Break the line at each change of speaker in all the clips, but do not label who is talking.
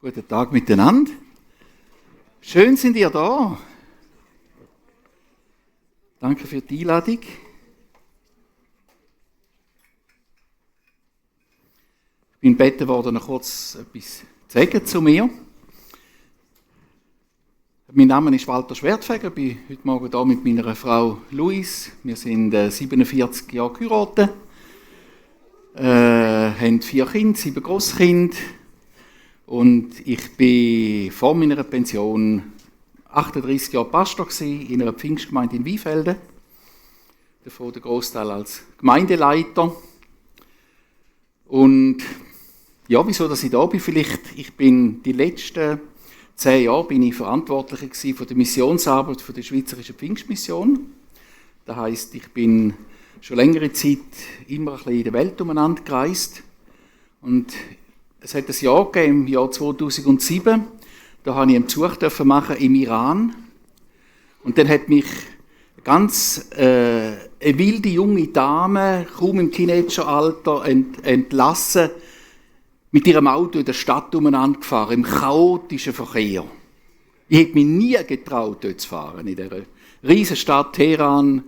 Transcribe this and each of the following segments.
Guten Tag miteinander. Schön sind ihr da. Danke für die Einladung. Ich bin gebeten worden, noch kurz etwas zu sagen zu mir. Mein Name ist Walter Schwertfeger. Ich bin heute Morgen hier mit meiner Frau Louise. Wir sind 47 Jahre geheiratet, haben 4 Kinder, 7 Grosskinder. Und ich bin vor meiner Pension 38 Jahre Pastor in einer Pfingstgemeinde in Weinfelden. Davon der Großteil als Gemeindeleiter. Und ja, wieso dass ich da bin? Vielleicht, ich bin die letzten 10 Jahre bin ich Verantwortlicher gewesen für die Missionsarbeit für die Schweizerischen Pfingstmission. Das heisst, ich bin schon längere Zeit immer ein bisschen in der Welt umeinander gereist. Und es hat ein Jahr gegeben, im Jahr 2007, da habe ich einen Besuch machen im Iran. Und dann hat mich eine wilde junge Dame, kaum im Teenageralter, entlassen, mit ihrem Auto in der Stadt umeinander gefahren, im chaotischen Verkehr. Ich hätte mich nie getraut, dort zu fahren, in dieser riesen Stadt Teheran.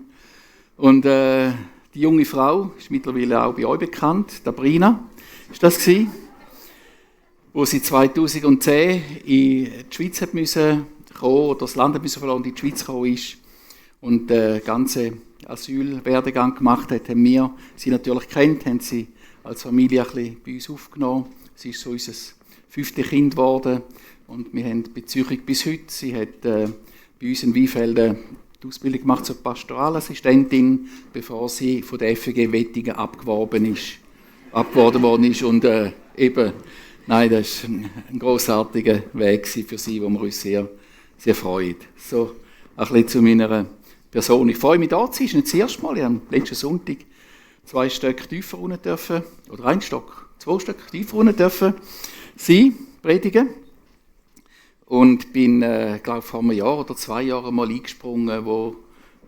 Und die junge Frau, ist mittlerweile auch bei euch bekannt, Sabrina, ist das gewesen, wo sie 2010 in die Schweiz hat müssen kommen, oder das Land hat müssen verlassen und in die Schweiz gekommen ist und den ganzen Asylwerdegang gemacht hat, haben wir sie natürlich kennt, haben sie als Familie ein bisschen bei uns aufgenommen. Sie ist so unser 5. Kind geworden und wir haben die Beziehung bis heute. Sie hat bei uns in Weinfelden die Ausbildung gemacht zur Pastoralassistentin, bevor sie von der FG Wettingen abgeworben worden ist und nein, das war ein grossartiger Weg für sie, wo wir uns sehr, sehr freuen. So ein bisschen zu meiner Person. Ich freue mich, da zu sein. Das ist nicht das erste Mal. Ich habe letzten Sonntag 2 Stöcke tiefer runter dürfen, oder 1 Stock, 2 Stöcke tiefer runter dürfen predigen. Und bin, glaube ich, vor einem Jahr oder 2 Jahren mal eingesprungen, wo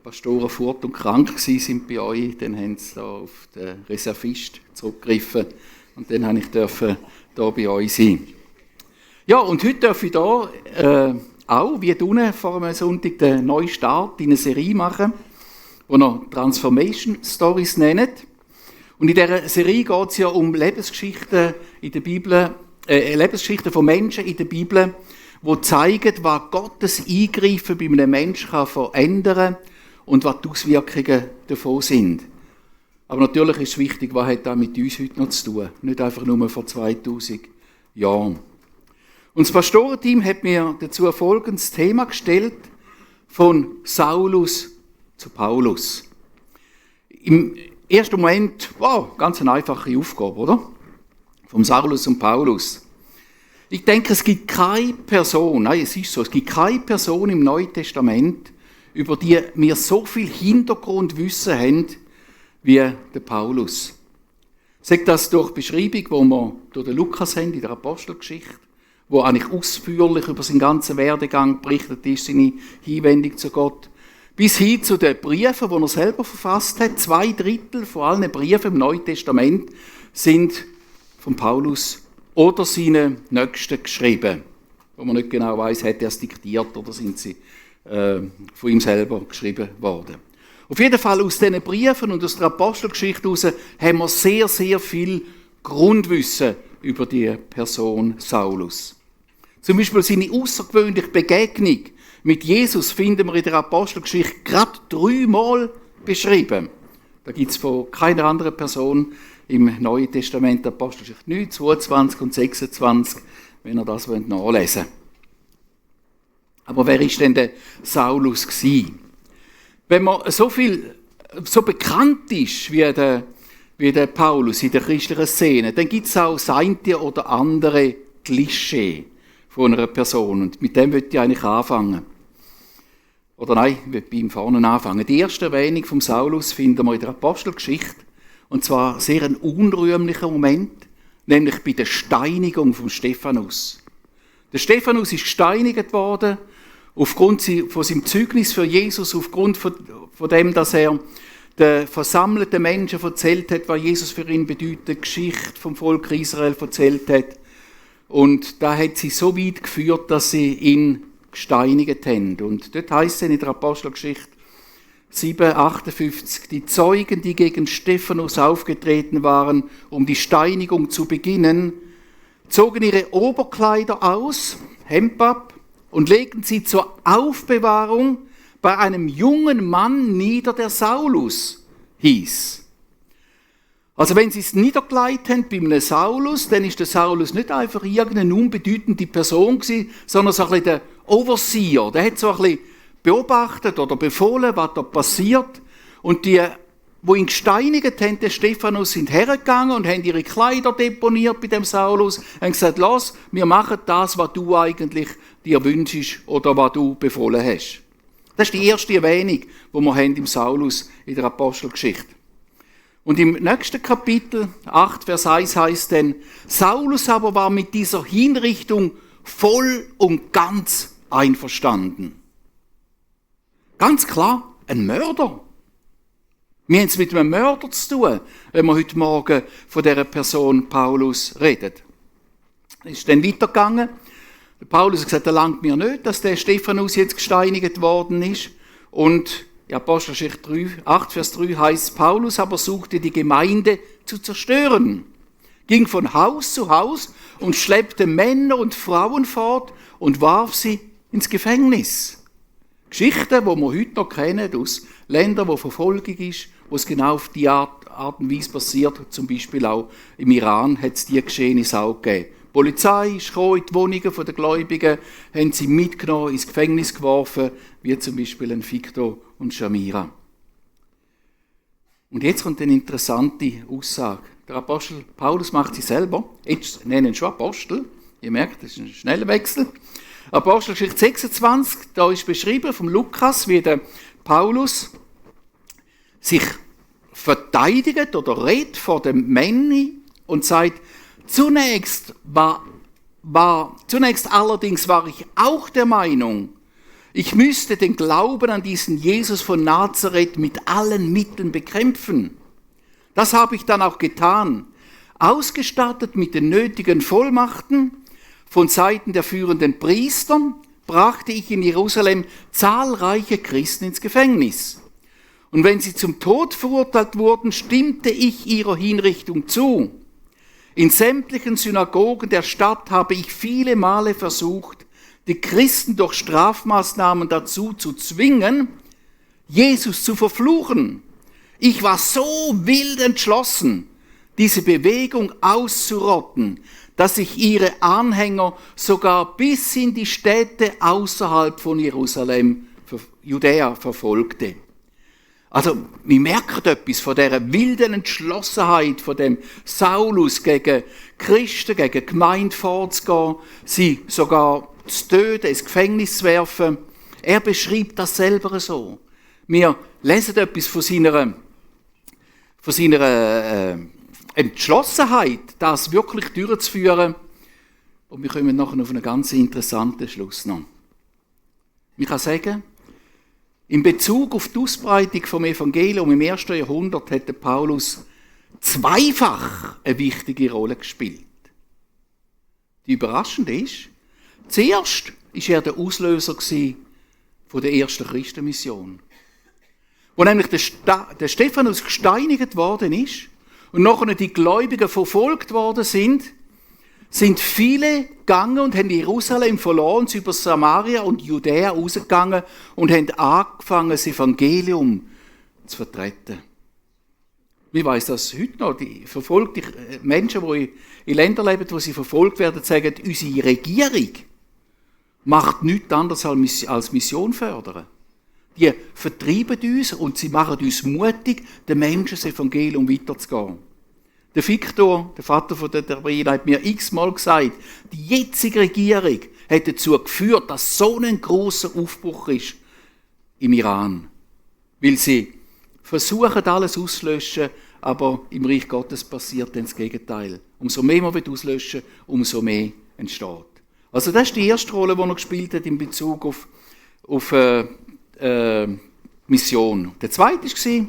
Pastoren fort und krank waren bei euch. Dann haben sie da auf den Reservist zurückgegriffen. Und dann durfte ich hier bei euch sein. Ja, und heute darf ich hier auch, wie unten vor einem Sonntag, den neuen Start in eine Serie machen, die wir Transformation Stories nennen. Und in dieser Serie geht es ja um Lebensgeschichten in der Bibel, Lebensgeschichten von Menschen in der Bibel, die zeigen, was Gottes Eingreifen bei einem Menschen verändern kann und was die Auswirkungen davon sind. Aber natürlich ist es wichtig, was hat das mit uns heute noch zu tun, nicht einfach nur vor 2000 Jahren. Und das Pastorenteam hat mir dazu folgendes Thema gestellt, von Saulus zu Paulus. Im ersten Moment, wow, ganz eine einfache Aufgabe, oder? Vom Saulus und Paulus. Ich denke, es gibt keine Person, nein, es ist so, es gibt keine Person im Neuen Testament, über die wir so viel Hintergrundwissen haben, wie der Paulus. Sagt das durch die Beschreibung, die wir durch den Lukas haben, in der Apostelgeschichte, wo eigentlich ausführlich über seinen ganzen Werdegang berichtet ist, seine Hinwendung zu Gott, bis hin zu den Briefen, die er selber verfasst hat. 2/3 von allen Briefen im Neuen Testament sind von Paulus oder seinen Nächsten geschrieben, wo man nicht genau weiß, hat er es diktiert oder sind sie von ihm selber geschrieben worden. Auf jeden Fall aus diesen Briefen und aus der Apostelgeschichte heraus haben wir sehr, sehr viel Grundwissen über die Person Saulus. Zum Beispiel seine außergewöhnliche Begegnung mit Jesus finden wir in der Apostelgeschichte gerade 3-mal beschrieben. Da gibt es von keiner anderen Person im Neuen Testament Apostelgeschichte 9, 22 und 26, wenn ihr das nachlesen wollt. Aber wer ist denn der Saulus gewesen? Wenn man so bekannt ist wie der Paulus in der christlichen Szene, dann gibt es auch das eine oder andere Klischee von einer Person. Und mit dem möchte ich eigentlich anfangen. Oder nein, ich will bei ihm vorne anfangen. Die erste Erwähnung vom Saulus finden wir in der Apostelgeschichte. Und zwar sehr ein unrühmlicher Moment, nämlich bei der Steinigung von Stephanus. Der Stephanus ist gesteinigt worden, aufgrund von seinem Zeugnis für Jesus, aufgrund von dem, dass er den versammelten Menschen erzählt hat, was Jesus für ihn bedeutet, die Geschichte vom Volk Israel erzählt hat. Und da hat sie so weit geführt, dass sie ihn gesteinigt haben. Und dort heisst es in der Apostelgeschichte 7,58, die Zeugen, die gegen Stephanus aufgetreten waren, um die Steinigung zu beginnen, zogen ihre Oberkleider aus, Hemd ab, und legten sie zur Aufbewahrung bei einem jungen Mann nieder, der Saulus hieß. Also wenn sie es niedergelegt haben bei einem Saulus, dann ist der Saulus nicht einfach irgendeine unbedeutende Person gewesen, sondern so ein bisschen der Overseer. Der hat so ein bisschen beobachtet oder befohlen, was da passiert. Und die, die ihn gesteinigt haben, den Stephanus, sind hergegangen und haben ihre Kleider deponiert bei dem Saulus, haben gesagt, lass, wir machen das, was du eigentlich dir wünschst oder was du befohlen hast. Das ist die erste Erwähnung, die wir haben im Saulus in der Apostelgeschichte. Und im nächsten Kapitel, 8, Vers 1, heißt dann, Saulus aber war mit dieser Hinrichtung voll und ganz einverstanden. Ganz klar, ein Mörder. Wir haben es mit einem Mörder zu tun, wenn wir heute Morgen von dieser Person Paulus reden. Es ist dann weitergegangen. Paulus hat gesagt, er langt mir nicht, dass der Stephanus jetzt gesteinigt worden ist. Und in Apostelgeschichte 8, Vers 3 heißt, Paulus aber suchte die Gemeinde zu zerstören, ging von Haus zu Haus und schleppte Männer und Frauen fort und warf sie ins Gefängnis. Geschichten, die wir heute noch kennen, aus Ländern, wo Verfolgung ist, wo es genau auf die Art und Weise passiert, zum Beispiel auch im Iran hat es diese Geschehnisse auch gegeben. Die Polizei ist gekommen, in die Wohnungen der Gläubigen, haben sie mitgenommen, ins Gefängnis geworfen, wie zum Beispiel ein Victor und Shamira. Und jetzt kommt eine interessante Aussage. Der Apostel Paulus macht sie selber, jetzt nennen ihn schon Apostel, ihr merkt, das ist ein schneller Wechsel. Apostelgeschichte 26, da ist beschrieben vom Lukas, wie der Paulus sich verteidigt oder redet vor dem Männern und sagt, zunächst allerdings war ich auch der Meinung, ich müsste den Glauben an diesen Jesus von Nazareth mit allen Mitteln bekämpfen. Das habe ich dann auch getan, ausgestattet mit den nötigen Vollmachten. Von Seiten der führenden Priester brachte ich in Jerusalem zahlreiche Christen ins Gefängnis. Und wenn sie zum Tod verurteilt wurden, stimmte ich ihrer Hinrichtung zu. In sämtlichen Synagogen der Stadt habe ich viele Male versucht, die Christen durch Strafmaßnahmen dazu zu zwingen, Jesus zu verfluchen. Ich war so wild entschlossen, diese Bewegung auszurotten, dass ich ihre Anhänger sogar bis in die Städte außerhalb von Jerusalem, Judäa, verfolgte. Also, wir merken etwas von dieser wilden Entschlossenheit, von dem Saulus gegen Christen, gegen die Gemeinde vorzugehen, sie sogar zu töten, ins Gefängnis zu werfen. Er beschreibt das selber so. Wir lesen etwas von seiner Entschlossenheit, das wirklich durchzuführen. Und wir kommen nachher auf einen ganz interessanten Schluss noch. Ich kann sagen, in Bezug auf die Ausbreitung vom Evangelium im 1. Jahrhundert hat der Paulus zweifach eine wichtige Rolle gespielt. Die überraschende ist, zuerst war er der Auslöser von der ersten Christenmission. Wo nämlich der Stephanus gesteinigt worden ist und nachher die Gläubigen verfolgt worden sind viele gegangen und haben Jerusalem verloren, sind über Samaria und Judäa rausgegangen und haben angefangen, das Evangelium zu vertreten. Wie weiss das heute noch? Die verfolgten Menschen, die in Ländern leben, wo sie verfolgt werden, sagen, unsere Regierung macht nichts anderes als Mission fördern. Die vertreiben uns und sie machen uns mutig, den Menschen das Evangelium weiterzugehen. Der Victor, der Vater von der Sabrina, hat mir x-mal gesagt, die jetzige Regierung hat dazu geführt, dass so ein grosser Aufbruch ist im Iran. Weil sie versuchen, alles auszulöschen, aber im Reich Gottes passiert dann das Gegenteil. Umso mehr man auslöschen will, umso mehr entsteht. Also das ist die erste Rolle, die er gespielt hat in Bezug auf Mission. Der zweite war,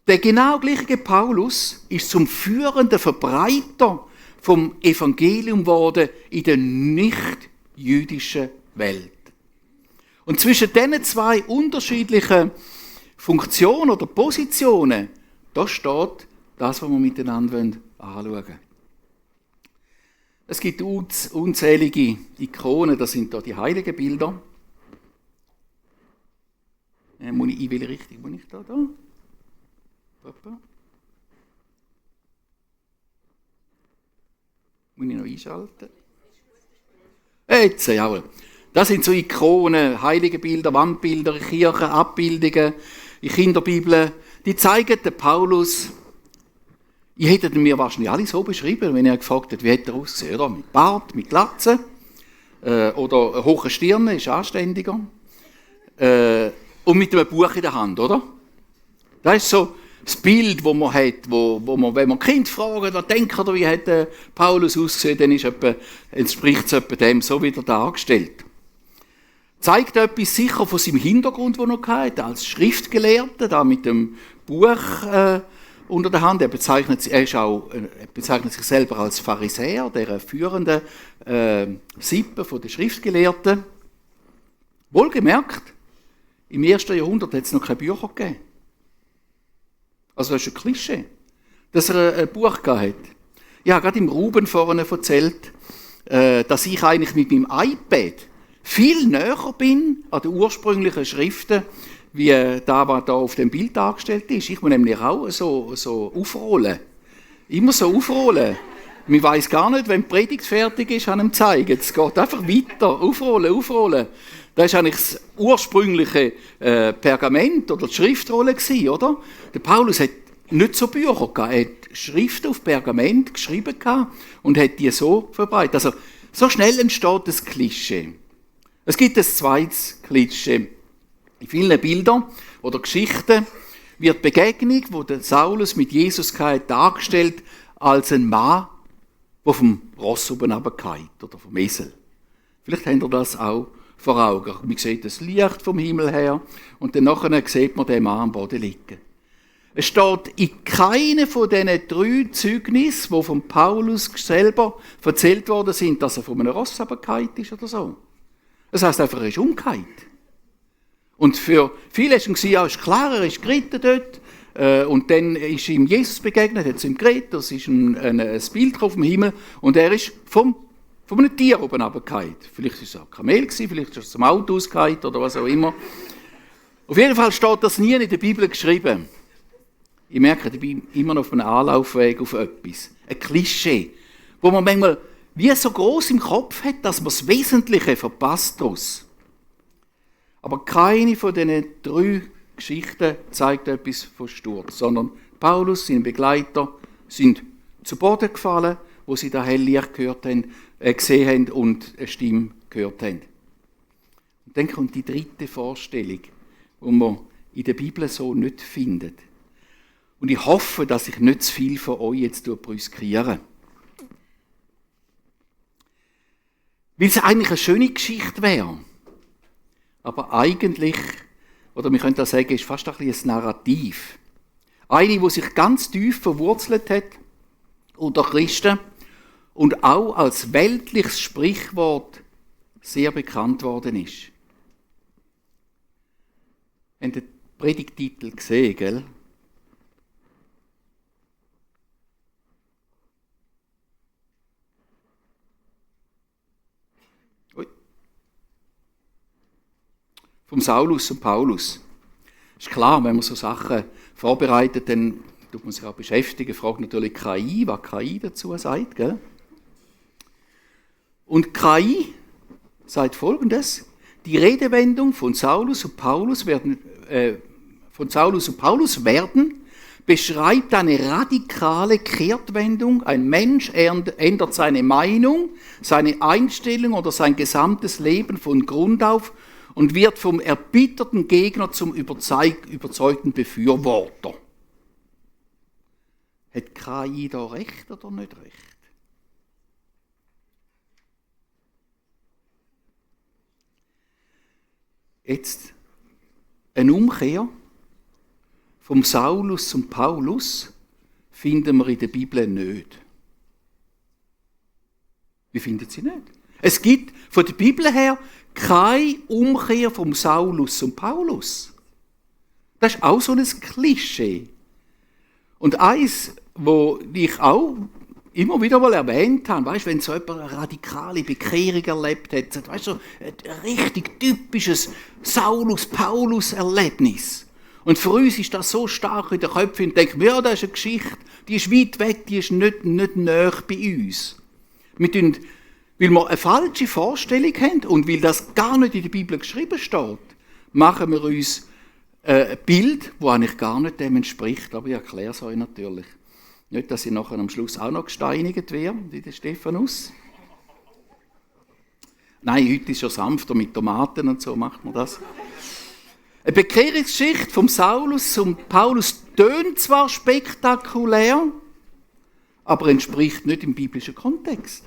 der genau gleiche Paulus ist zum führenden Verbreiter vom Evangelium geworden in der nicht-jüdischen Welt. Und zwischen diesen zwei unterschiedlichen Funktionen oder Positionen, da steht das, was wir miteinander anschauen wollen. Es gibt unzählige Ikonen, das sind da die heiligen Bilder. In welche Richtung muss ich da? Papa? Muss ich noch einschalten? Jetzt, jawohl. Das sind so Ikonen, heilige Bilder, Wandbilder, Kirchen, Abbildungen, in Kinderbibeln. Die zeigen den Paulus. Ich hätte mir wahrscheinlich alle so beschrieben, wenn er gefragt hätte, wie hätte er ausgesehen, oder? Mit Bart, mit Glatze, oder eine hohe Stirne, ist anständiger. Und mit einem Buch in der Hand, oder? Das ist so das Bild, das man hat, wo man, wenn man Kind fragt, was denkt er, wie hat Paulus ausgesehen, dann entspricht es etwa dem so wieder dargestellt. Zeigt etwas sicher von seinem Hintergrund, den er hatte, als Schriftgelehrter, da mit dem Buch unter der Hand. Er bezeichnet sich selber als Pharisäer, der führende Sippe der Schriftgelehrten. Wohlgemerkt, im 1. Jahrhundert hat es noch keine Bücher gegeben. Also das ist ein Klischee, dass er ein Buch gehabt hat. Ich habe gerade im Ruben vorne erzählt, dass ich eigentlich mit meinem iPad viel näher bin an den ursprünglichen Schriften, wie da, was da auf dem Bild dargestellt ist. Ich muss nämlich auch so aufrollen. Immer so aufrollen. Man weiss gar nicht, wenn die Predigt fertig ist, an ihm zeigen. Es geht einfach weiter. Aufrollen. Das war eigentlich das ursprüngliche Pergament oder die Schriftrolle gewesen, oder? Der Paulus hat nicht so Bücher gehabt. Er hat Schriften auf Pergament geschrieben gehabt und hat die so verbreitet. Also, so schnell entsteht das Klischee. Es gibt ein zweites Klischee. In vielen Bildern oder Geschichten wird die Begegnung, wo der Saulus mit Jesus hatte, dargestellt als ein Mann, der vom Ross oben runterfällt oder vom Esel. Vielleicht habt ihr das auch vor Augen. Man sieht das Licht vom Himmel her und dann nachher sieht man den Mann am Boden liegen. Es steht in keinem von diesen 3 Zeugnissen, die von Paulus selber erzählt worden sind, dass er von einem Ross runtergefallen ist oder so. Das heisst einfach, er ist umgekehrt. Und für viele ist klar, er ist geritten dort. Und dann ist ihm Jesus begegnet, hat es ihm geredet, das ist ein Bild auf dem Himmel. Und er ist von einem Tier oben runtergefallen. Vielleicht war es ein Kamel, vielleicht ist es zum Auto ausgefallen oder was auch immer. Auf jeden Fall steht das nie in der Bibel geschrieben. Ich merke, ich bin immer noch auf einem Anlaufweg auf etwas. Ein Klischee, wo man manchmal wie so groß im Kopf hat, dass man das Wesentliche verpasst daraus. Aber keine von diesen 3 Geschichten zeigt etwas von Sturz, sondern Paulus, seine Begleiter, sind zu Boden gefallen, wo sie das Helllicht gesehen haben und eine Stimme gehört haben. Und dann kommt die 3. Vorstellung, die man in der Bibel so nicht findet. Und ich hoffe, dass ich nicht zu viel von euch jetzt brüskiere. Weil es eigentlich eine schöne Geschichte wäre. Aber eigentlich, oder wir können das sagen, ist fast ein Narrativ. Eine, die sich ganz tief verwurzelt hat unter Christen und auch als weltliches Sprichwort sehr bekannt worden ist. Ihr habt den Predigttitel gesehen, gell? Vom Saulus und Paulus. Ist klar, wenn man so Sachen vorbereitet, dann tut man sich auch beschäftigen, fragt natürlich KI, was KI dazu sagt. Gell? Und KI sagt Folgendes: Die Redewendung von Saulus und Paulus werden beschreibt eine radikale Kehrtwendung. Ein Mensch ändert seine Meinung, seine Einstellung oder sein gesamtes Leben von Grund auf und wird vom erbitterten Gegner zum überzeugten Befürworter. Hat KI da recht oder nicht recht? Jetzt eine Umkehr vom Saulus zum Paulus finden wir in der Bibel nicht. Wir finden sie nicht. Es gibt von der Bibel her keine Umkehr vom Saulus zum Paulus. Das ist auch so ein Klischee. Und eins, wo ich auch immer wieder mal erwähnt habe, weißt, wenn so jemand eine radikale Bekehrung erlebt hat, weißt du, ein richtig typisches Saulus-Paulus-Erlebnis. Und für uns ist das so stark in den Köpfen und denken, ja, das ist eine Geschichte, die ist weit weg, die ist nicht näher bei uns. Weil wir eine falsche Vorstellung haben und weil das gar nicht in der Bibel geschrieben steht, machen wir uns ein Bild, das eigentlich gar nicht dem entspricht. Aber ich erkläre es euch natürlich. Nicht, dass ich nachher am Schluss auch noch gesteinigt werde, wie der Stephanus. Nein, heute ist schon sanfter mit Tomaten und so macht man das. Eine Bekehrungsgeschichte vom Saulus zum Paulus tönt zwar spektakulär, aber entspricht nicht im biblischen Kontext.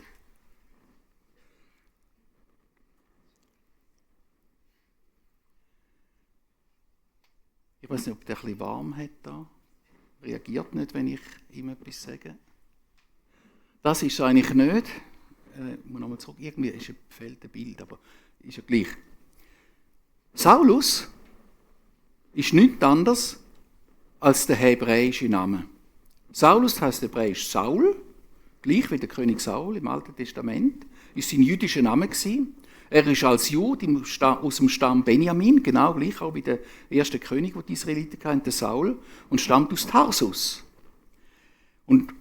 Ich weiß nicht, ob der ein bisschen warm hat da. Reagiert nicht, wenn ich ihm etwas sage. Das ist eigentlich nicht. Ich muss nochmal zurück. Irgendwie fehlt ein Bild, aber ist ja gleich. Saulus ist nichts anderes als der hebräische Name. Saulus heißt hebräisch Saul, gleich wie der König Saul im Alten Testament. Ist sein jüdischer Name gewesen. Er ist als Jude aus dem Stamm Benjamin, genau gleich auch wie der erste König, den die Israeliten hatten, der Saul, und stammt aus Tarsus. Und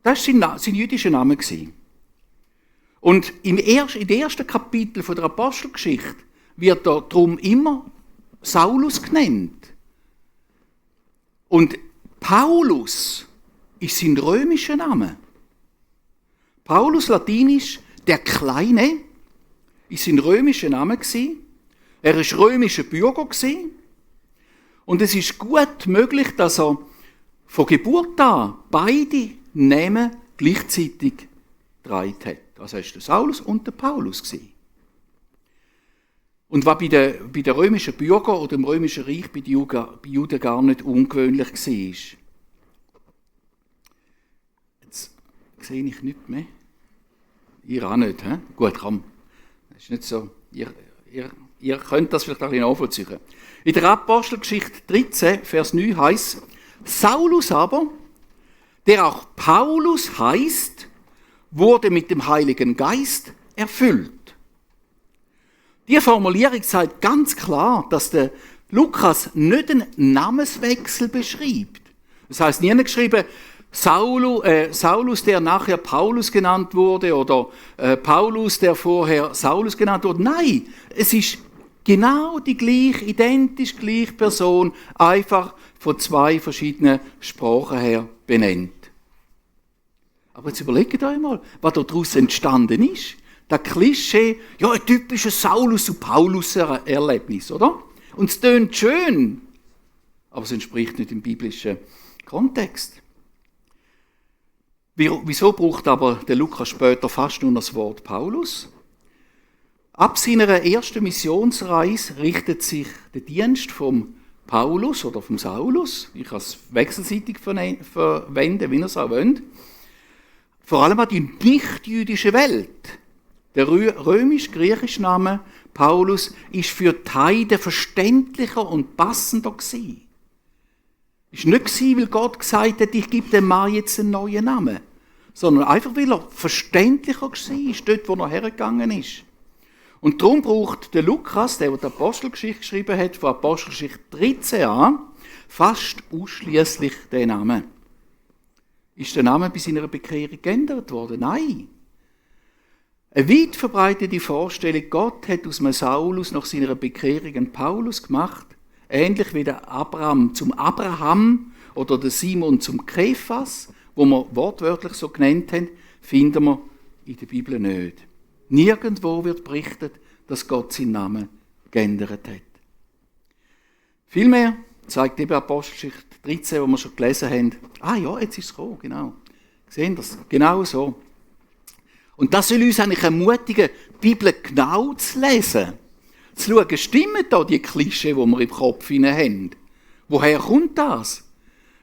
das war sein jüdischer Name gewesen. Und im ersten Kapitel der Apostelgeschichte wird er darum immer Saulus genannt. Und Paulus ist sein römischer Name. Paulus, latinisch, der Kleine, ist sein römischer Name gewesen. Er war römischer Bürger gewesen. Und es ist gut möglich, dass er von Geburt an beide Namen gleichzeitig getragen hat. Also er war der Saulus und der Paulus gewesen. Und was bei den römischen Bürgern oder im römischen Reich bei den Juden gar nicht ungewöhnlich war. Jetzt sehe ich nichts mehr. Ihr auch nicht, he? Gut, komm. Das ist nicht so. Ihr könnt das vielleicht auch ein bisschen nachvollziehen. In der Apostelgeschichte 13, Vers 9 heißt: Saulus aber, der auch Paulus heißt, wurde mit dem Heiligen Geist erfüllt. Die Formulierung sagt ganz klar, dass der Lukas nicht einen Namenswechsel beschreibt. Das heißt, nie geschrieben, Saulus, der nachher Paulus genannt wurde, oder Paulus, der vorher Saulus genannt wurde. Nein, es ist genau die gleiche, identisch gleiche Person, einfach von zwei verschiedenen Sprachen her benannt. Aber jetzt überlegt euch mal, was daraus entstanden ist. Das Klischee, ja, ein typisches Saulus- und Paulus-Erlebnis, oder? Und es tönt schön, aber es entspricht nicht dem biblischen Kontext. Wieso braucht aber der Lukas später fast nur das Wort Paulus? Ab seiner ersten Missionsreise richtet sich der Dienst vom Paulus oder vom Saulus, ich kann es wechselseitig verwenden, wie ihr es auch wollt, vor allem an die nicht-jüdische Welt. Der römisch-griechische Name Paulus ist für die Heiden verständlicher und passender gewesen. Es war nicht, weil Gott gesagt hat, ich gebe dem Mann jetzt einen neuen Namen, sondern einfach, weil er verständlicher war, dort, wo er hergegangen ist. Und darum braucht der Lukas, der die Apostelgeschichte geschrieben hat, von Apostelgeschichte 13 an, fast ausschließlich den Namen. Ist der Name bei seiner Bekehrung geändert worden? Nein. Eine weit verbreitete Vorstellung, Gott hat aus einem Saulus nach seiner Bekehrung einen Paulus gemacht, ähnlich wie der Abraham zum Abraham oder der Simon zum Kephas, wo wir wortwörtlich so genannt haben, finden wir in der Bibel nicht. Nirgendwo wird berichtet, dass Gott seinen Namen geändert hat. Vielmehr zeigt eben Apostelgeschichte 13, wo wir schon gelesen haben, ja, jetzt ist es gekommen, genau. Sehen das? Genau so. Und das soll uns eigentlich ermutigen, die Bibel genau zu lesen. Zu schauen, stimmen da die Klischee, die wir im Kopf haben? Woher kommt das?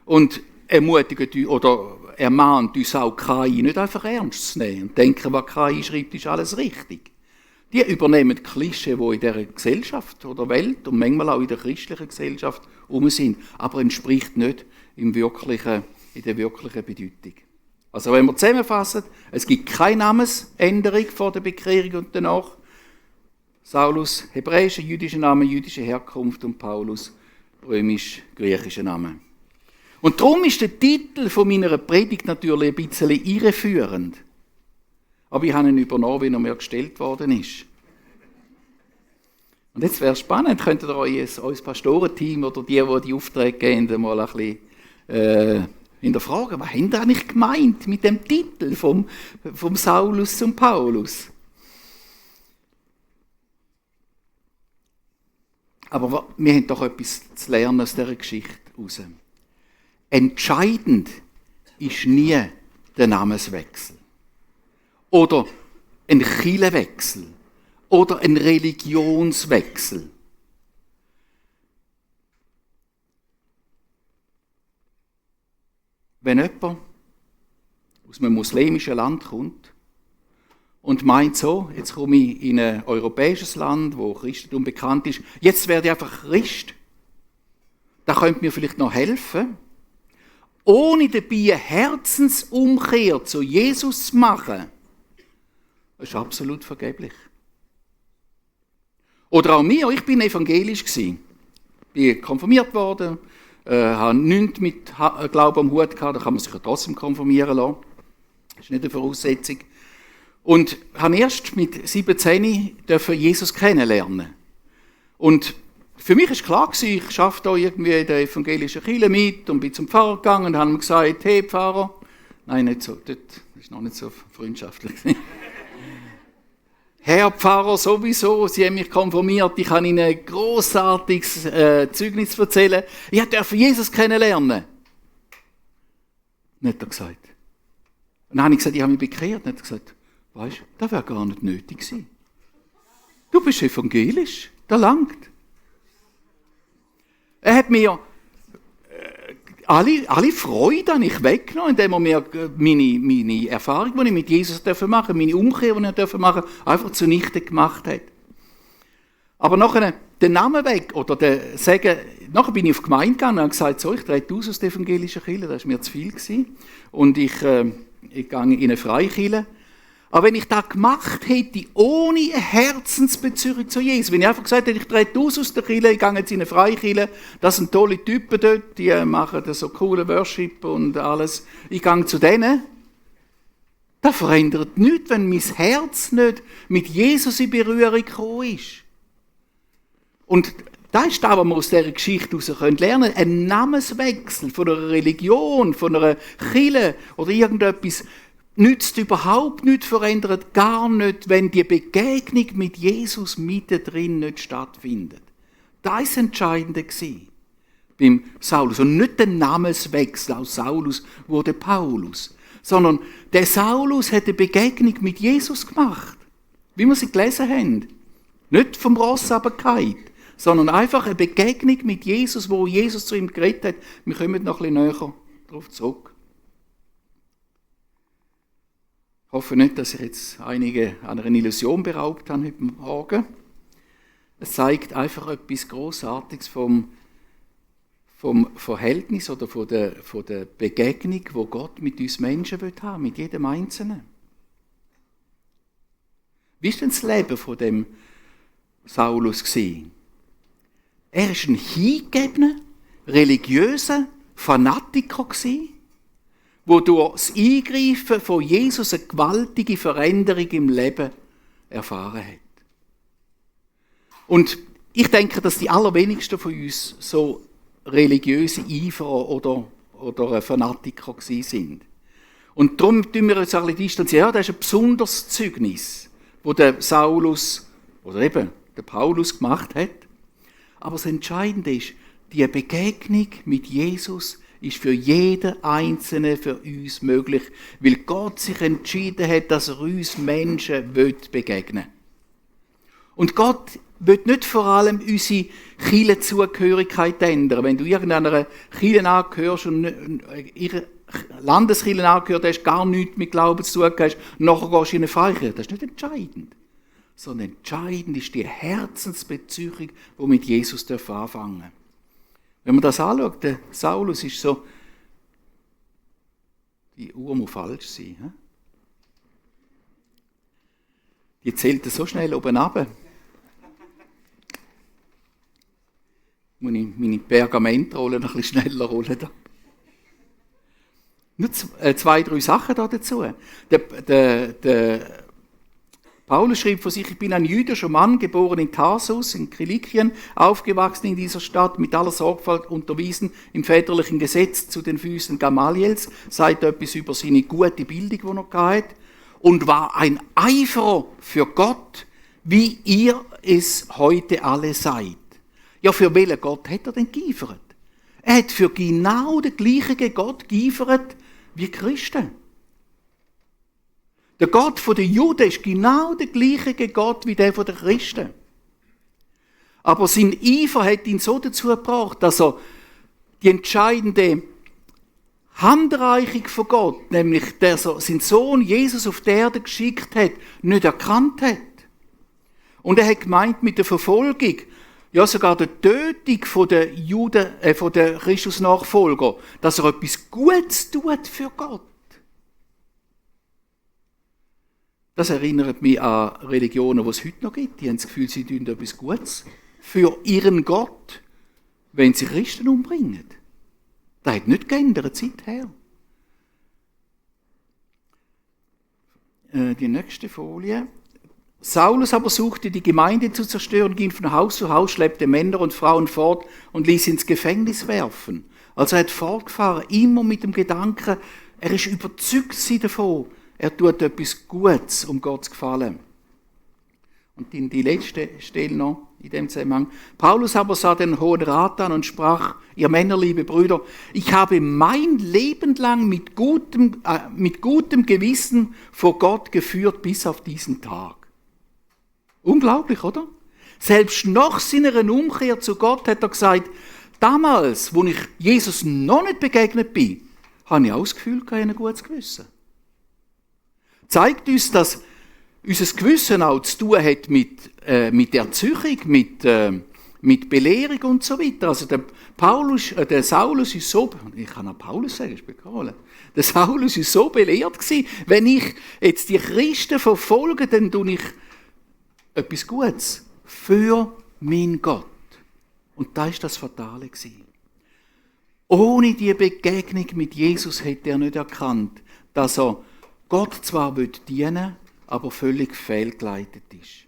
Und ermutigen oder ermahnt uns auch, KI nicht einfach ernst zu nehmen und denken, was KI schreibt, ist alles richtig. Die übernehmen Klischee, die in dieser Gesellschaft oder Welt und manchmal auch in der christlichen Gesellschaft sind, aber entspricht nicht in der wirklichen Bedeutung. Also wenn wir zusammenfassen, es gibt keine Namensänderung vor der Bekehrung und danach. Saulus, hebräischer, jüdischer Name, jüdische Herkunft und Paulus, römisch-griechischer Name. Und darum ist der Titel von meiner Predigt natürlich ein bisschen irreführend. Aber ich habe ihn übernommen, wie er mir gestellt worden ist. Und jetzt wäre es spannend, könntet ihr euch als Pastorenteam oder die Aufträge geben, mal ein bisschen hinterfragen, was haben ihr eigentlich gemeint mit dem Titel vom Saulus zum Paulus? Aber wir haben doch etwas zu lernen aus dieser Geschichte heraus. Entscheidend ist nie der Namenswechsel. Oder ein Kirchenwechsel. Oder ein Religionswechsel. Wenn jemand aus einem muslimischen Land kommt und meint so, jetzt komme ich in ein europäisches Land, wo Christentum bekannt ist, jetzt werde ich einfach Christ, da könnte mir vielleicht noch helfen, ohne dabei eine Herzensumkehr zu Jesus zu machen. Das ist absolut vergeblich. Oder auch mir, ich bin evangelisch gewesen, bin konfirmiert worden, habe nichts mit Glauben am Hut gehabt, da kann man sich ja trotzdem konfirmieren lassen. Das ist nicht eine Voraussetzung. Und habe erst mit 17 Jesus kennenlernen. Und für mich war klar, ich arbeite da irgendwie in der evangelischen Kirche mit und bin zum Pfarrer gegangen und habe ihm gesagt, hey Pfarrer, nein, nicht so, das war noch nicht so freundschaftlich. Herr Pfarrer, sowieso, Sie haben mich konfirmiert, ich kann Ihnen ein grossartiges Zeugnis erzählen. Ich durfte Jesus kennenlernen. Nicht hat er gesagt. Und dann habe ich gesagt, ich habe mich bekehrt. Nicht hat er gesagt, weißt du, das wäre gar nicht nötig gewesen. Du bist evangelisch, das langt. Er hat mir alle Freude an ich weggenommen, indem er mir meine Erfahrung, die ich mit Jesus machen durfte, meine Umkehr, die ich machen durfte, einfach zunichte gemacht hat. Aber nachher den Namen weg, oder nachher bin ich auf die Gemeinde gegangen und habe gesagt, so, ich trete aus der evangelischen Kirche, das war mir zu viel gewesen. Und ich gehe in eine Freikirche. Aber wenn ich das gemacht hätte, ohne eine Herzensbeziehung zu Jesus, wenn ich einfach gesagt hätte, ich trete aus der Kirche, ich gehe jetzt in eine Freikirche, das sind tolle Typen dort, die machen so coole Worship und alles, ich gehe zu denen, das verändert nichts, wenn mein Herz nicht mit Jesus in Berührung gekommen ist. Und das ist das, was wir aus dieser Geschichte heraus lernen können. Ein Namenswechsel von einer Religion, von einer Kirche oder irgendetwas nützt überhaupt nichts, verändert gar nicht, wenn die Begegnung mit Jesus mittendrin nicht stattfindet. Das war das Entscheidende beim Saulus. Und nicht der Namenswechsel aus Saulus wurde Paulus, sondern der Saulus hat eine Begegnung mit Jesus gemacht, wie wir sie gelesen haben. Nicht vom Ross runtergefallen, sondern einfach eine Begegnung mit Jesus, wo Jesus zu ihm geredet hat. Wir kommen noch ein bisschen näher darauf zurück. Ich hoffe nicht, dass ich jetzt einige an einer Illusion beraubt habe heute Morgen. Es zeigt einfach etwas Grossartiges vom Verhältnis oder von der Begegnung, wo Gott mit uns Menschen haben will, mit jedem Einzelnen. Wie war denn das Leben von dem Saulus gewesen? Er war ein hingegebener, religiöser Fanatiker gewesen, wo durch das Eingreifen von Jesus eine gewaltige Veränderung im Leben erfahren hat. Und ich denke, dass die allerwenigsten von uns so religiöse Eiferer oder Fanatiker sind. Und darum tun wir uns ein bisschen distanzieren. Ja, das ist ein besonderes Zeugnis, das der Saulus oder eben der Paulus gemacht hat. Aber das Entscheidende ist, die Begegnung mit Jesus ist für jeden Einzelnen für uns möglich, weil Gott sich entschieden hat, dass er uns Menschen begegnen will. Und Gott will nicht vor allem unsere Kirchenzugehörigkeit ändern. Wenn du irgendeiner Kirche angehörst und Landeskirche angehört hast, gar nichts mit Glauben zu tun hast, nachher gehst du in eine Freikirche. Das ist nicht entscheidend. Sondern entscheidend ist die Herzensbeziehung, die mit Jesus anfangen darf. Wenn man das anschaut, der Saulus ist so, die Uhr muss falsch sein. He? Die zählt so schnell oben runter. Muss ich meine Pergamentrolle noch ein bisschen schneller rollen. Nur 2, 3 Sachen dazu. Der Paulus schrieb von sich, ich bin ein jüdischer Mann, geboren in Tarsus, in Kilikien, aufgewachsen in dieser Stadt, mit aller Sorgfalt unterwiesen im väterlichen Gesetz zu den Füßen Gamaliels, sagt etwas über seine gute Bildung, die er hatte, und war ein Eiferer für Gott, wie ihr es heute alle seid. Ja, für welchen Gott hat er denn geeifert? Er hat für genau den gleichen Gott geeifert wie die Christen. Der Gott der Juden ist genau der gleiche Gott wie der der Christen. Aber sein Eifer hat ihn so dazu gebracht, dass er die entscheidende Handreichung von Gott, nämlich dass er seinen Sohn Jesus auf die Erde geschickt hat, nicht erkannt hat. Und er hat gemeint, mit der Verfolgung, ja sogar der Tötung der Juden, von der Christusnachfolger, dass er etwas Gutes tut für Gott. Das erinnert mich an Religionen, die es heute noch gibt. Die haben das Gefühl, sie tun etwas Gutes für ihren Gott, wenn sie Christen umbringen. Das hat nicht geändert, seither. Die nächste Folie. Saulus aber suchte, die Gemeinde zu zerstören, ging von Haus zu Haus, schleppte Männer und Frauen fort und ließ sie ins Gefängnis werfen. Also er hat fortgefahren, immer mit dem Gedanken, er ist überzeugt davon, er tut etwas Gutes, um Gott zu gefallen. Und in die letzte Stelle noch in dem Zusammenhang. Paulus aber sah den Hohen Rat an und sprach, ihr Männer, liebe Brüder, ich habe mein Leben lang mit gutem Gewissen vor Gott geführt bis auf diesen Tag. Unglaublich, oder? Selbst nach seiner Umkehr zu Gott hat er gesagt, damals, wo ich Jesus noch nicht begegnet bin, habe ich auch das Gefühl, ich habe ein gutes Gewissen. Zeigt uns, dass unser Gewissen auch zu tun hat mit Erziehung, mit Belehrung und so weiter. Also der Saulus ist so, ich kann auch Paulus sagen, ich bin Karol. Der Saulus ist so belehrt gewesen, wenn ich jetzt die Christen verfolge, dann tue ich etwas Gutes für meinen Gott. Und da ist das Fatale gewesen. Ohne die Begegnung mit Jesus hätte er nicht erkannt, dass er Gott zwar dienen will, aber völlig fehlgeleitet ist.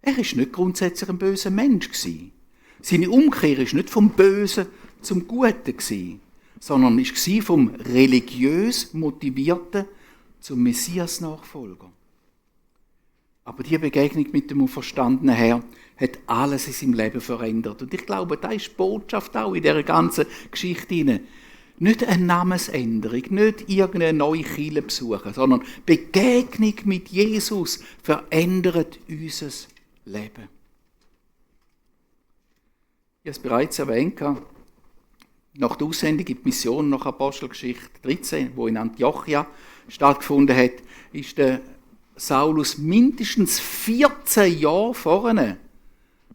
Er ist nicht grundsätzlich ein böser Mensch gewesen. Seine Umkehr ist nicht vom Bösen zum Guten gewesen, sondern ist vom religiös Motivierten zum Messias-Nachfolger. Aber die Begegnung mit dem auferstandenen Herrn hat alles in seinem Leben verändert. Und ich glaube, da ist die Botschaft auch in dieser ganzen Geschichte hinein. Nicht eine Namensänderung, nicht irgendeine neue Kirche besuchen, sondern Begegnung mit Jesus verändert unser Leben. Ich habe es bereits erwähnt, nach der Aussendung in die Mission nach Apostelgeschichte 13, wo in Antiochia stattgefunden hat, ist der Saulus mindestens 14 Jahre vorne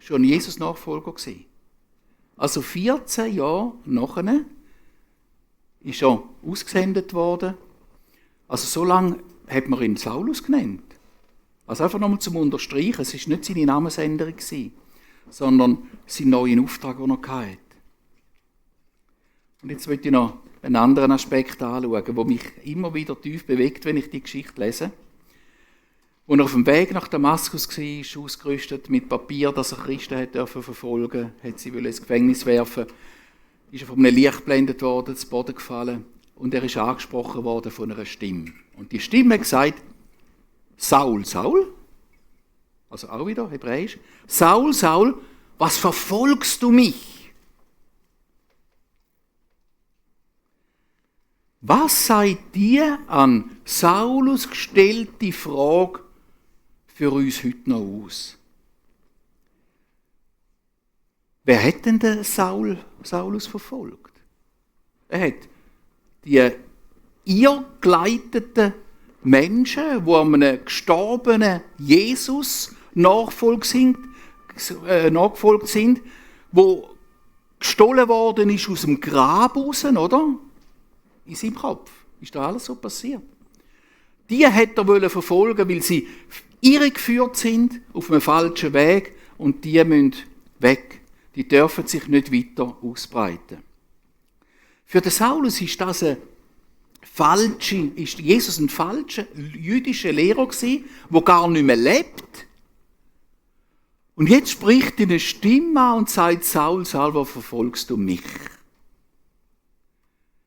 schon Jesus-Nachfolger gewesen. Also 14 Jahre nachher ist er ausgesendet worden. Also so lange hat man ihn Saulus genannt. Also einfach nochmal zum Unterstreichen, es war nicht seine Namensänderung, sondern sein neuer Auftrag, den er hatte. Und jetzt möchte ich noch einen anderen Aspekt anschauen, der mich immer wieder tief bewegt, wenn ich die Geschichte lese. Als er auf dem Weg nach Damaskus war, ausgerüstet mit Papier, dass er Christen verfolgen durfte, hat sie ins Gefängnis werfen, ist er von einem Licht geblendet worden, zu Boden gefallen und er ist angesprochen worden von einer Stimme. Und die Stimme hat gesagt, Saul, Saul, also auch wieder hebräisch, Saul, Saul, was verfolgst du mich? Was sei die an Saulus gestellte Frage für uns heute noch aus? Wer hat denn den Saulus verfolgt? Er hat die irrgeleiteten Menschen, die einem gestorbenen Jesus nachgefolgt sind, wo gestohlen worden ist aus dem Grab raus, oder? In seinem Kopf. Ist da alles so passiert? Die hätte er verfolgen, weil sie irregeführt sind auf einem falschen Weg und die müssen weg. Die dürfen sich nicht weiter ausbreiten. Für den Saulus ist Jesus ein falscher jüdischer Lehrer gewesen, der gar nicht mehr lebt. Und jetzt spricht ihn eine Stimme an und sagt, Saul, warum verfolgst du mich?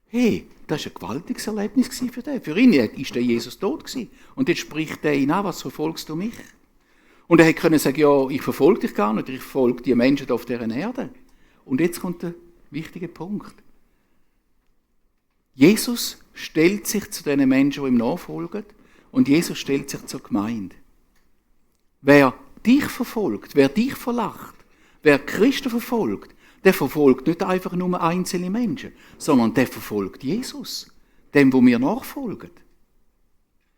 Hey, das war ein gewaltiges Erlebnis für den. Für ihn ist der Jesus tot gewesen. Und jetzt spricht er ihn an, was verfolgst du mich? Und er hätte können sagen, ja, ich verfolge dich gar nicht, ich verfolge die Menschen auf dieser Erde. Und jetzt kommt der wichtige Punkt. Jesus stellt sich zu den Menschen, die ihm nachfolgen, und Jesus stellt sich zur Gemeinde. Wer dich verfolgt, wer dich verlacht, wer Christen verfolgt, der verfolgt nicht einfach nur einzelne Menschen, sondern der verfolgt Jesus, dem, wo wir nachfolgen.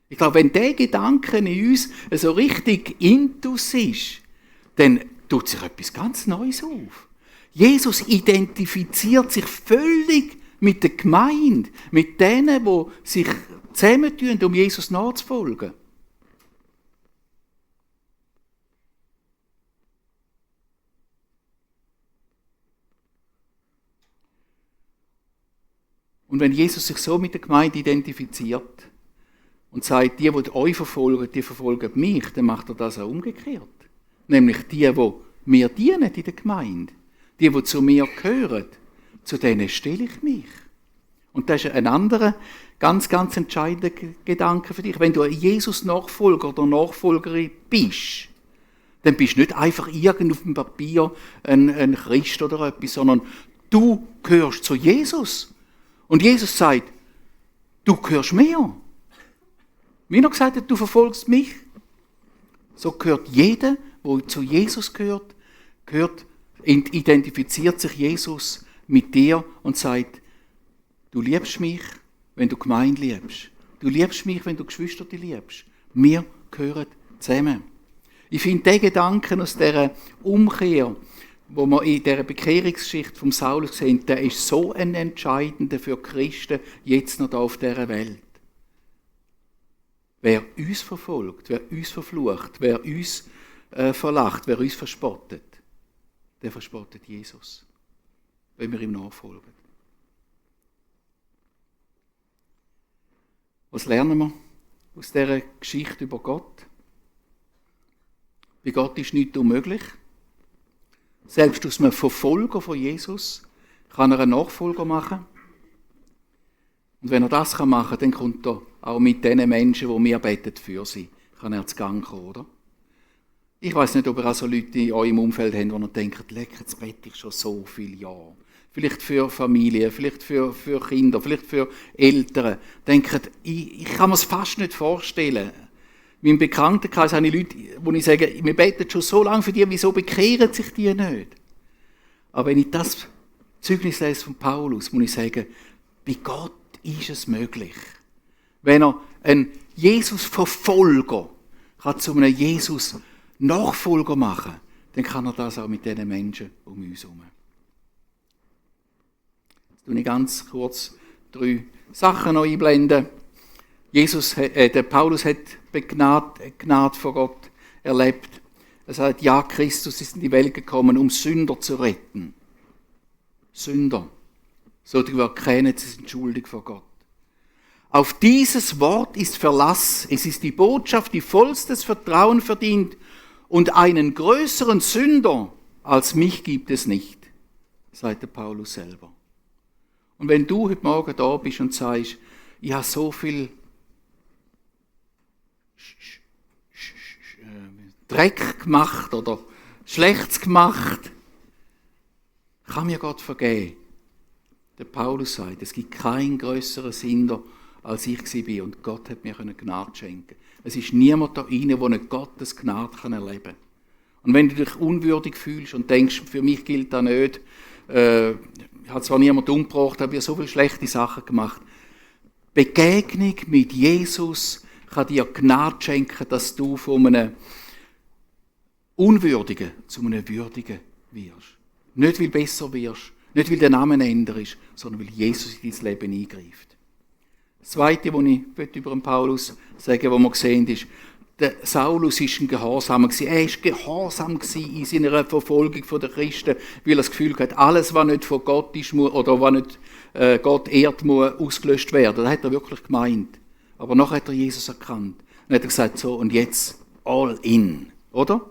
Ich glaube, wenn der Gedanke in uns so richtig intus ist, dann tut sich etwas ganz Neues auf. Jesus identifiziert sich völlig mit der Gemeinde, mit denen, die sich zusammentun, um Jesus nachzufolgen. Und wenn Jesus sich so mit der Gemeinde identifiziert und sagt, die euch verfolgen, die verfolgen mich, dann macht er das auch umgekehrt. Nämlich die mir dienen in der Gemeinde, die zu mir gehören, zu denen stelle ich mich. Und das ist ein anderer, ganz, ganz entscheidender Gedanke für dich. Wenn du ein Jesus-Nachfolger oder Nachfolgerin bist, dann bist du nicht einfach irgend auf dem Papier ein Christ oder etwas, sondern du gehörst zu Jesus. Und Jesus sagt, du gehörst mir. Wie er gesagt hat, du verfolgst mich. So gehört jeder, der zu Jesus gehört, identifiziert sich Jesus mit dir und sagt, du liebst mich, wenn du Gemeinde liebst. Du liebst mich, wenn du Geschwister liebst. Wir gehören zusammen. Ich finde den Gedanken aus dieser Umkehr, wo wir in dieser Bekehrungsgeschichte vom Saulus sehen, der ist so ein entscheidender für Christen jetzt noch da auf dieser Welt. Wer uns verfolgt, wer uns verflucht, wer uns verlacht, wer uns verspottet, der verspottet Jesus, wenn wir ihm nachfolgen. Was lernen wir aus dieser Geschichte über Gott? Bei Gott ist nichts unmöglich. Selbst aus einem Verfolger von Jesus kann er einen Nachfolger machen. Und wenn er das machen kann, dann kommt er auch mit den Menschen, die wir beten für sie, kann er zu Gang kommen, oder? Ich weiss nicht, ob ihr auch so Leute in eurem Umfeld habt, die ihr denkt, leck, jetzt bete ich schon so viele Jahre. Vielleicht für Familien, vielleicht für Kinder, vielleicht für Eltern. Denkt, ich kann mir es fast nicht vorstellen. In meinem Bekanntenkreis habe ich Leute, wo ich sage, wir beten schon so lange für die, wieso bekehren sich die nicht? Aber wenn ich das Zeugnis lese von Paulus, muss ich sagen, bei Gott ist es möglich. Wenn er einen Jesus-Verfolger kann zu einem Jesus-Nachfolger machen, dann kann er das auch mit diesen Menschen um uns herum. Jetzt tue ich ganz kurz 3 Sachen noch einblenden. Der Paulus hat Gnade von Gott erlebt. Er sagt, ja, Christus ist in die Welt gekommen, um Sünder zu retten. Sünder. So die wir erkennen, sie sind schuldig vor Gott. Auf dieses Wort ist Verlass. Es ist die Botschaft, die vollstes Vertrauen verdient. Und einen größeren Sünder als mich gibt es nicht, sagt der Paulus selber. Und wenn du heute Morgen da bist und sagst, ich habe so viel Dreck gemacht oder Schlechtes gemacht, kann mir Gott vergeben. Der Paulus sagt, es gibt keinen grösseren Sünder, als ich war. Und Gott hat mir Gnade schenken. Es ist niemand da rein, der nicht Gottes Gnade erleben kann. Und wenn du dich unwürdig fühlst und denkst, für mich gilt das nicht, ich habe zwar niemanden umgebracht, habe ich so viele schlechte Sachen gemacht. Begegnung mit Jesus kann dir Gnade schenken, dass du von einem Unwürdigen zu einem Würdigen wirst. Nicht, weil du besser wirst, nicht, weil der Name änderst, sondern weil Jesus in dein Leben eingreift. Das Zweite, was ich über den Paulus sagen, was wir sehen, ist, der Saulus war ein Gehorsamer. Er war gehorsam in seiner Verfolgung der Christen, weil er das Gefühl hat, alles, was nicht von Gott ist oder was nicht Gott ehrt, muss ausgelöscht werden. Das hat er wirklich gemeint. Aber nachher hat er Jesus erkannt. Und hat er gesagt, so, und jetzt all in. Oder?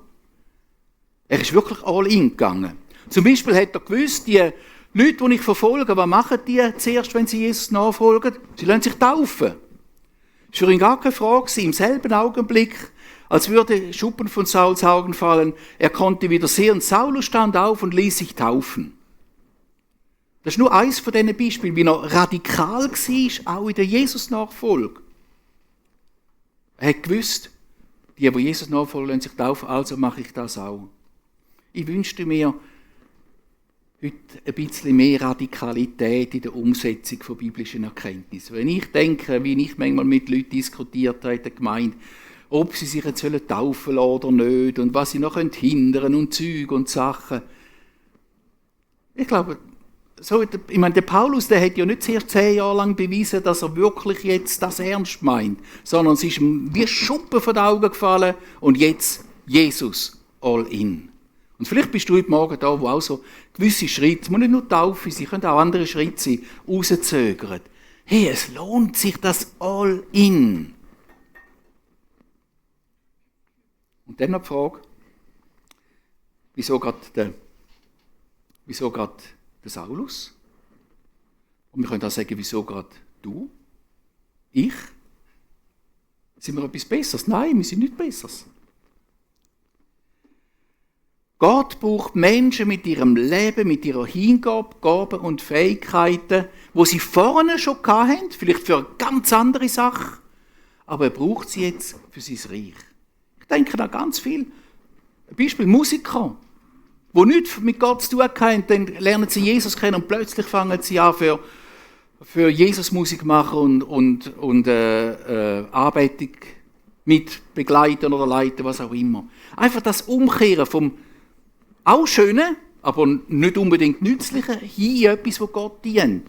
Er ist wirklich all in gegangen. Zum Beispiel hat er gewusst, die Leute, die ich verfolge, was machen die zuerst, wenn sie Jesus nachfolgen? Sie lassen sich taufen. Das war für ihn gar keine Frage. Im selben Augenblick, als würde Schuppen von Sauls Augen fallen, er konnte wieder sehen, Saulus stand auf und ließ sich taufen. Das ist nur eines von diesen Beispielen, wie er radikal war, auch in der Jesus-Nachfolge. Er hat gewusst, die Jesus nachfolgen, lassen sich taufen, also mache ich das auch. Ich wünschte mir heute ein bisschen mehr Radikalität in der Umsetzung von biblischen Erkenntnissen. Wenn ich denke, wie ich manchmal mit Leuten diskutiert habe in der Gemeinde, ob sie sich jetzt taufen lassen oder nicht und was sie noch hindern und Zeug und Sachen. Ich glaube, der Paulus, der hat ja nicht zuerst 10 Jahre lang bewiesen, dass er wirklich jetzt das ernst meint, sondern es ist ihm wie Schuppen von den Augen gefallen und jetzt Jesus all in. Und vielleicht bist du heute Morgen da, wo auch so gewisse Schritte, es muss nicht nur Taufe sein, können auch andere Schritte sein, rauszögern. Hey, es lohnt sich das all in. Und dann noch die Frage, wieso gerade der Saulus? Und wir können auch sagen, wieso gerade du? Ich? Sind wir etwas Besseres? Nein, wir sind nicht Besseres. Gott braucht Menschen mit ihrem Leben, mit ihrer Hingabe, Gaben und Fähigkeiten, die sie vorne schon hatten, vielleicht für eine ganz andere Sache, aber er braucht sie jetzt für sein Reich. Ich denke da ganz viel. Ein Beispiel Musiker, die nichts mit Gott zu tun haben, dann lernen sie Jesus kennen und plötzlich fangen sie an, für Jesus Musik machen und Anbetung mit begleiten oder leiten, was auch immer. Einfach das Umkehren vom auch Schönen, aber nicht unbedingt Nützlichen, hin in etwas, das Gott dient.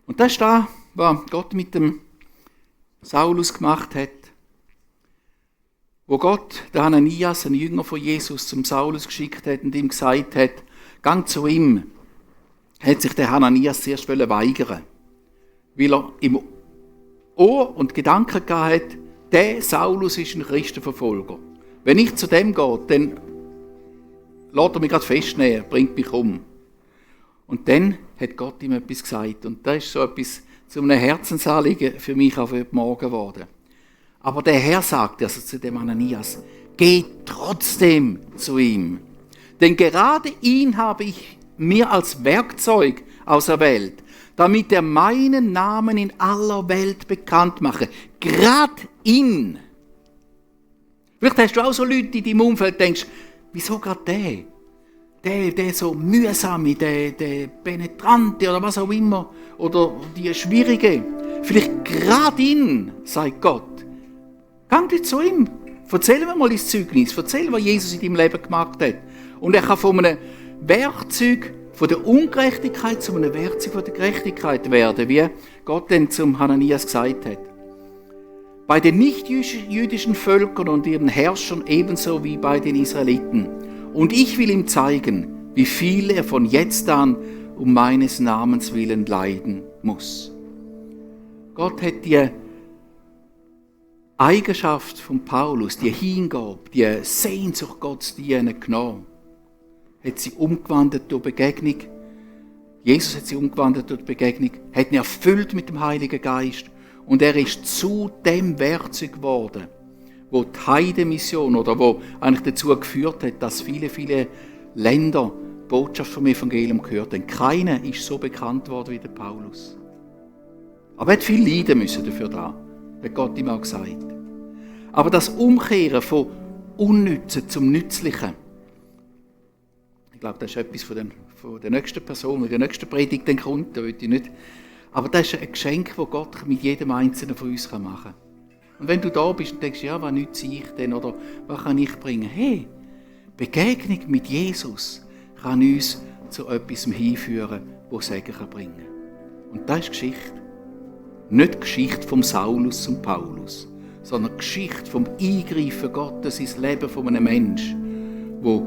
Und das ist das, was Gott mit dem Saulus gemacht hat. Wo Gott den Hananias, einen Jünger von Jesus, zum Saulus geschickt hat und ihm gesagt hat, gang zu ihm, hat sich der Hananias zuerst weigern, weil er im Ohr und Gedanken gehabt hat, der Saulus ist ein Christenverfolger. Wenn ich zu dem gehe, dann lässt er mich gerade festnehmen, bringt mich um. Und dann hat Gott ihm etwas gesagt. Und das ist so etwas zu einem Herzensanliegen für mich auch für heute Morgen geworden. Aber der Herr sagt also zu dem Ananias, geh trotzdem zu ihm. Denn gerade ihn habe ich mir als Werkzeug auserwählt, damit er meinen Namen in aller Welt bekannt mache. Gerade ihn. Vielleicht hast du auch so Leute in deinem Umfeld, denkst, wieso gerade der so mühsame, der penetrante oder was auch immer, oder die schwierige. Vielleicht gerade ihn, sagt Gott. Gang dich zu ihm. Erzähl mir mal das Zeugnis. Erzähl, was Jesus in deinem Leben gemacht hat. Und er kann von einem Werkzeug von der Ungerechtigkeit zu einem Werkzeug von der Gerechtigkeit werden, wie Gott denn zum Hananias gesagt hat. Bei den nicht-jüdischen Völkern und ihren Herrschern ebenso wie bei den Israeliten. Und ich will ihm zeigen, wie viel er von jetzt an um meines Namens willen leiden muss. Gott hat die Eigenschaft von Paulus, die Hingabe, die Sehnsucht Gott zu dienen genommen, hat sie umgewandelt durch Begegnung. Jesus hat sie umgewandelt durch Begegnung, hat ihn erfüllt mit dem Heiligen Geist und er ist zu dem Werkzeug geworden, wo die Heidenmission oder wo eigentlich dazu geführt hat, dass viele, viele Länder die Botschaft vom Evangelium gehört haben. Keiner ist so bekannt worden wie der Paulus. Aber er hat viel leiden müssen dafür da. Hat Gott ihm auch gesagt. Aber das Umkehren von Unnützen zum Nützlichen, ich glaube, das ist etwas von der nächsten Person, der nächsten Predigt dann kommt, da will ich nicht Aber das ist ein Geschenk, das Gott mit jedem Einzelnen von uns machen kann. Und wenn du da bist und denkst, ja, was nütze ich denn oder was kann ich bringen? Hey, Begegnung mit Jesus kann uns zu etwas hinführen, das Segen bringen kann. Und das ist Geschichte. Nicht die Geschichte vom Saulus und Paulus, sondern die Geschichte vom Eingreifen Gottes ins Leben von einem Menschen, wo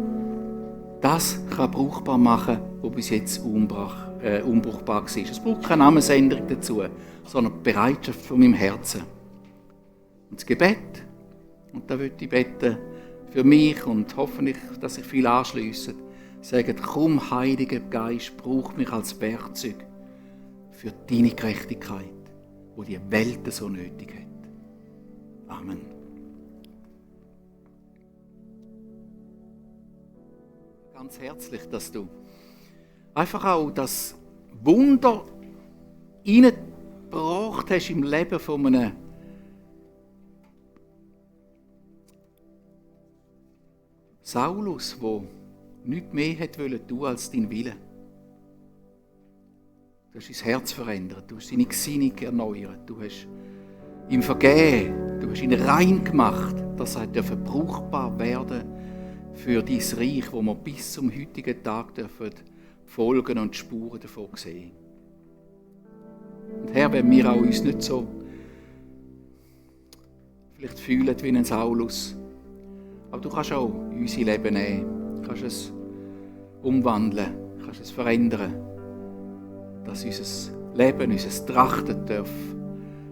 das kann brauchbar machen kann, was bis jetzt unbrauchbar war. Es braucht keine Namensänderung dazu, sondern die Bereitschaft von meinem Herzen. Und das Gebet, und da möchte ich beten für mich und hoffentlich, dass sich viele anschliessen, sagen, komm, Heiliger Geist, brauch mich als Werkzeug für deine Gerechtigkeit, die die Welt so nötig hat. Amen. Ganz herzlich, dass du einfach auch das Wunder hineingebracht hast im Leben von einem Saulus, der nichts mehr tun wollte als dein Wille. Du hast sein Herz verändert, du hast seine Gesinnung erneuert, du hast ihm vergeben, du hast ihn rein gemacht, dass er brauchbar werden für dein Reich, wo wir bis zum heutigen Tag dürfen folgen und die Spuren davon sehen. Und Herr, wenn wir auch uns nicht so vielleicht fühlen wie ein Saulus, aber du kannst auch unser Leben nehmen, kannst es umwandeln, kannst es verändern, dass unser Leben, unser Trachten darf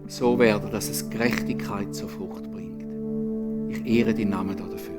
so werden, dass es Gerechtigkeit zur Frucht bringt. Ich ehre deinen Namen dafür.